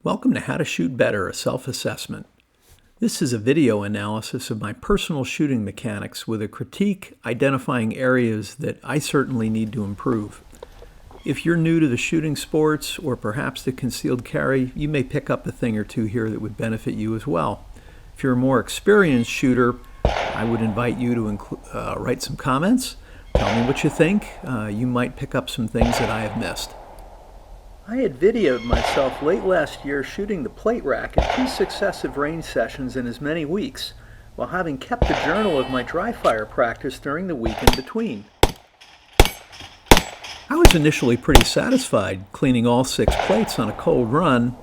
Welcome to How to Shoot Better, a self-assessment. This is a video analysis of my personal shooting mechanics with a critique identifying areas that I certainly need to improve. If you're new to the shooting sports or perhaps the concealed carry, you may pick up a thing or two here that would benefit you as well. If you're a more experienced shooter, I would invite you to write some comments. Tell me what you think. You might pick up some things that I have missed. I had videoed myself late last year shooting the plate rack in 2 successive range sessions in as many weeks, while having kept a journal of my dry fire practice during the week in between. I was initially pretty satisfied cleaning all 6 plates on a cold run,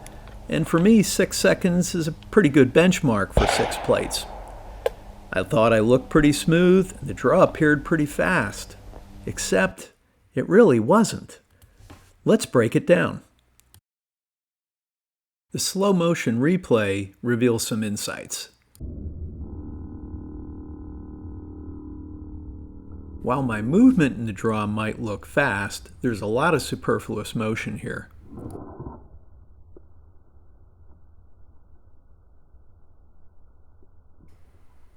and for me 6 seconds is a pretty good benchmark for 6 plates. I thought I looked pretty smooth and the draw appeared pretty fast, except it really wasn't. Let's break it down. The slow motion replay reveals some insights. While my movement in the draw might look fast, there's a lot of superfluous motion here.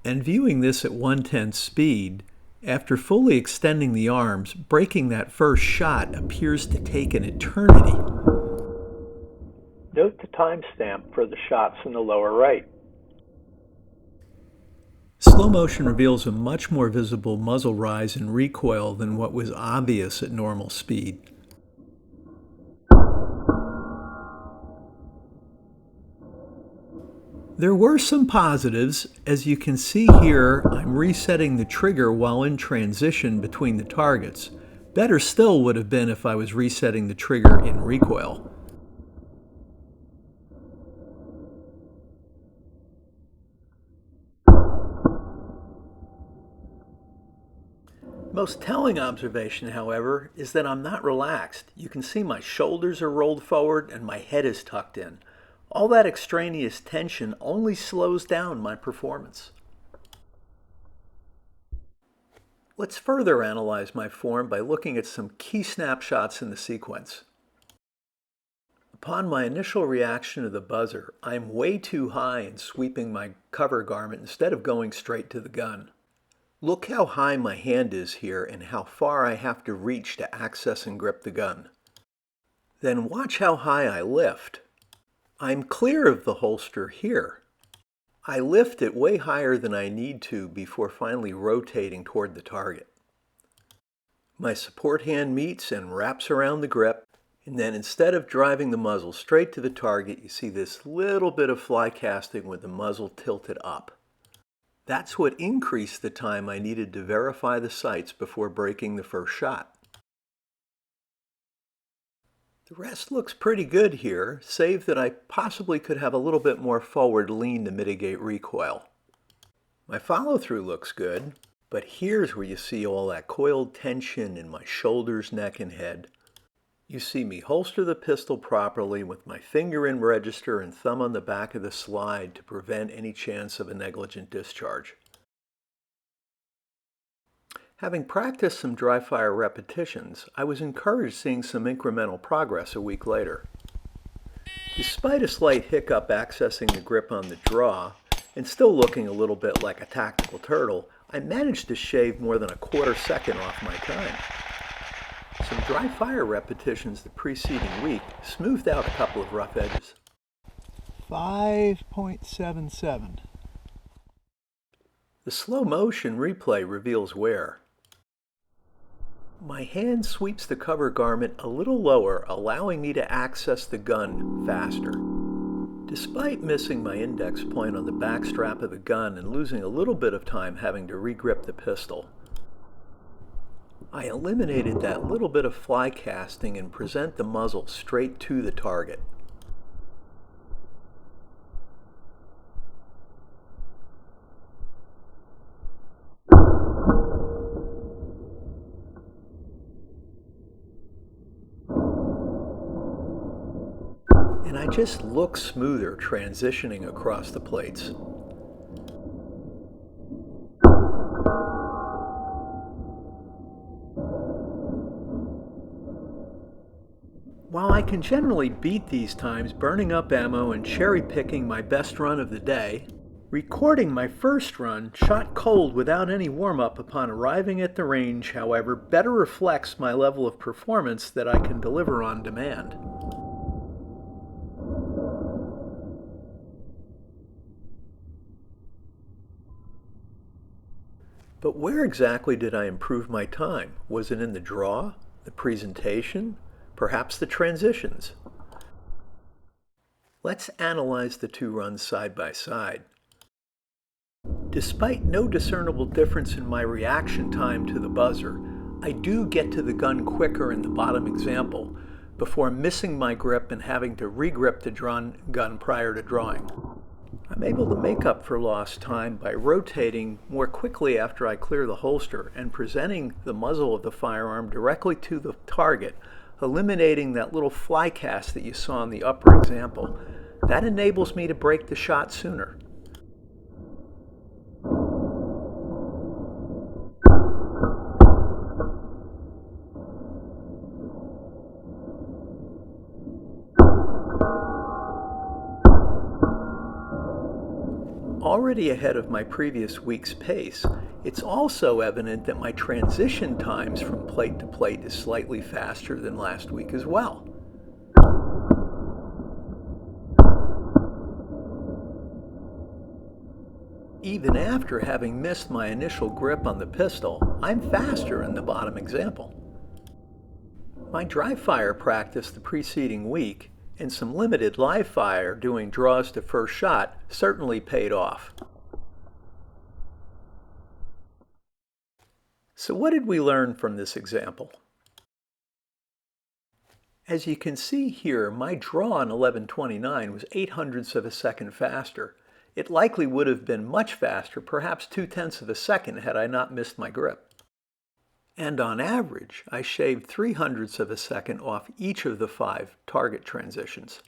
And viewing this at 1/10 speed, after fully extending the arms, breaking that first shot appears to take an eternity. Note the timestamp for the shots in the lower right. Slow motion reveals a much more visible muzzle rise and recoil than what was obvious at normal speed. There were some positives. As you can see here, I'm resetting the trigger while in transition between the targets. Better still would have been if I was resetting the trigger in recoil. Most telling observation, however, is that I'm not relaxed. You can see my shoulders are rolled forward and my head is tucked in. All that extraneous tension only slows down my performance. Let's further analyze my form by looking at some key snapshots in the sequence. Upon my initial reaction to the buzzer, I'm way too high and sweeping my cover garment instead of going straight to the gun. Look how high my hand is here and how far I have to reach to access and grip the gun. Then watch how high I lift. I'm clear of the holster here. I lift it way higher than I need to before finally rotating toward the target. My support hand meets and wraps around the grip, and then instead of driving the muzzle straight to the target, you see this little bit of fly casting with the muzzle tilted up. That's what increased the time I needed to verify the sights before breaking the first shot. The rest looks pretty good here, save that I possibly could have a little bit more forward lean to mitigate recoil. My follow-through looks good, but here's where you see all that coiled tension in my shoulders, neck, and head. You see me holster the pistol properly with my finger in register and thumb on the back of the slide to prevent any chance of a negligent discharge. Having practiced some dry fire repetitions, I was encouraged seeing some incremental progress a week later. Despite a slight hiccup accessing the grip on the draw, and still looking a little bit like a tactical turtle, I managed to shave more than a quarter second off my time. Some dry fire repetitions the preceding week smoothed out a couple of rough edges. 5.77. The slow motion replay reveals wear. My hand sweeps the cover garment a little lower, allowing me to access the gun faster. Despite missing my index point on the back strap of the gun and losing a little bit of time having to re-grip the pistol, I eliminated that little bit of fly casting and present the muzzle straight to the target. And I just look smoother transitioning across the plates. While I can generally beat these times burning up ammo and cherry-picking my best run of the day. Recording my first run, shot cold without any warm-up upon arriving at the range, however, better reflects my level of performance that I can deliver on demand. But where exactly did I improve my time? Was it in the draw, the presentation, perhaps the transitions? Let's analyze the two runs side by side. Despite no discernible difference in my reaction time to the buzzer, I do get to the gun quicker in the bottom example before missing my grip and having to re-grip the gun prior to drawing. I'm able to make up for lost time by rotating more quickly after I clear the holster and presenting the muzzle of the firearm directly to the target, eliminating that little fly cast that you saw in the upper example. That enables me to break the shot sooner. Already ahead of my previous week's pace, it's also evident that my transition times from plate to plate is slightly faster than last week as well. Even after having missed my initial grip on the pistol, I'm faster in the bottom example. My dry fire practice the preceding week and some limited live fire doing draws to first shot certainly paid off. So what did we learn from this example? As you can see here, my draw on 1129 was 0.08 of a second faster. It likely would have been much faster, perhaps 0.2 of a second, had I not missed my grip. And on average, I shaved 0.03 of a second off each of the 5 target transitions.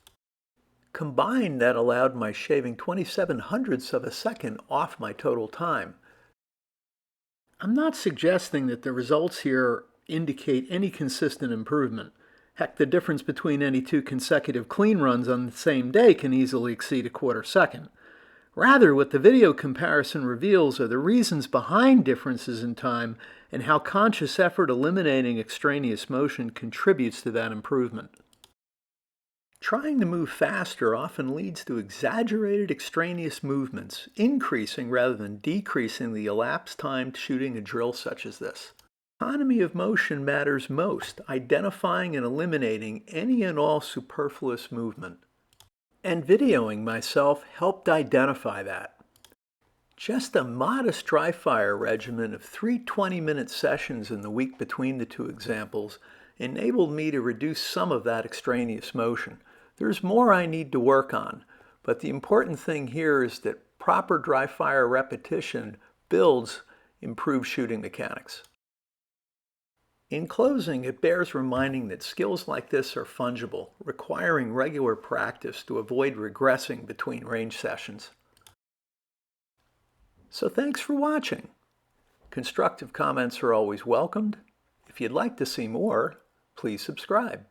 Combined, that allowed my shaving 0.27 of a second off my total time. I'm not suggesting that the results here indicate any consistent improvement. Heck, the difference between any 2 consecutive clean runs on the same day can easily exceed a quarter second. Rather, what the video comparison reveals are the reasons behind differences in time and how conscious effort eliminating extraneous motion contributes to that improvement. Trying to move faster often leads to exaggerated extraneous movements, increasing rather than decreasing the elapsed time shooting a drill such as this. Economy of motion matters most, identifying and eliminating any and all superfluous movement. And videoing myself helped identify that. Just a modest dry fire regimen of 3 20-minute sessions in the week between the 2 examples enabled me to reduce some of that extraneous motion. There's more I need to work on, but the important thing here is that proper dry fire repetition builds improved shooting mechanics. In closing, it bears reminding that skills like this are fungible, requiring regular practice to avoid regressing between range sessions. So thanks for watching. Constructive comments are always welcomed. If you'd like to see more, please subscribe.